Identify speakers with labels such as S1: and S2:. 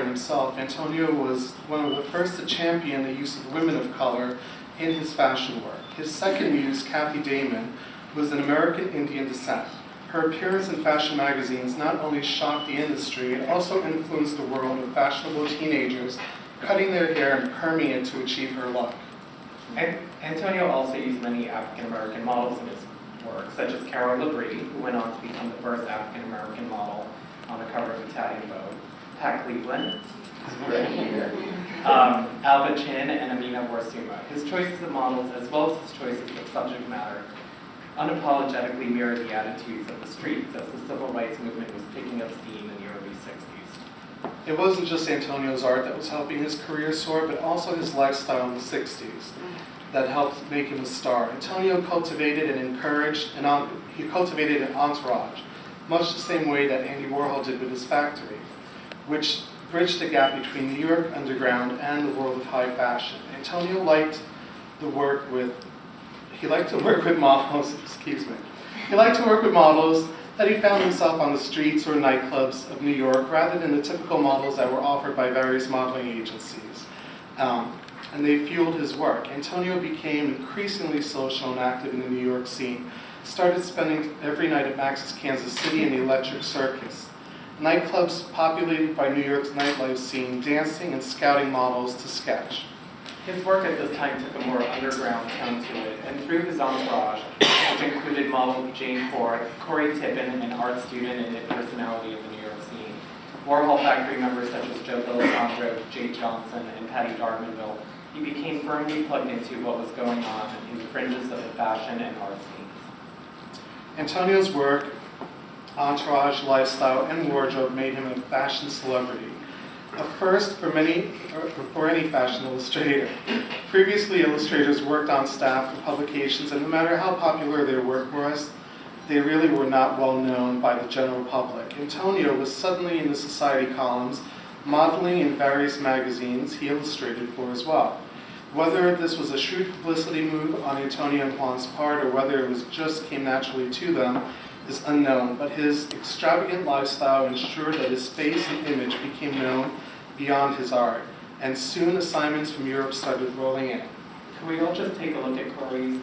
S1: himself, Antonio was one of the first to champion the use of women of color in his fashion work. His second muse, Kathy Damon, was an American Indian descent. Her appearance in fashion magazines not only shocked the industry, it also influenced the world of fashionable teenagers cutting their hair and perming it to achieve her look.
S2: Antonio also used many African-American models in his work, such as Carol Labrie, who went on to become the first African-American model on the cover of Italian Vogue, Pat Cleveland, Alva Chin, and Amina Warsuma. His choices of models, as well as his choices of subject matter, unapologetically mirrored the attitudes of the streets as the civil rights movement was picking up steam in the early 60s.
S1: It wasn't just Antonio's art that was helping his career soar, but also his lifestyle in the 60s that helped make him a star. Antonio cultivated and encouraged, he cultivated an entourage, much the same way that Andy Warhol did with his factory, which bridged the gap between New York underground and the world of high fashion. Antonio liked to work with models, He liked to work with models that he found himself on the streets or nightclubs of New York, rather than the typical models that were offered by various modeling agencies. And they fueled his work. Antonio became increasingly social and active in the New York scene, started spending every night at Max's Kansas City and the Electric Circus, nightclubs populated by New York's nightlife scene, dancing and scouting models to sketch.
S2: His work at this time took a more underground tone to it, and through his entourage, which included model Jane Ford, Corey Tippin, an art student and a personality of the New York scene, Warhol factory members such as Joe D'Alessandro, Jay Johnson, and Patty Darmanville, he became firmly plugged into what was going on in the fringes of the fashion and art scenes.
S1: Antonio's work, entourage, lifestyle, and wardrobe made him a fashion celebrity. A first for any fashion illustrator. Previously, illustrators worked on staff for publications, and no matter how popular their work was, they really were not well known by the general public. Antonio was suddenly in the society columns, modeling in various magazines he illustrated for as well. Whether this was a shrewd publicity move on Antonio and Juan's part, or whether it was just came naturally to them, is unknown, but his extravagant lifestyle ensured that his face and image became known beyond his art, and soon assignments from Europe started rolling in.
S2: Can we all just take a look at Corey's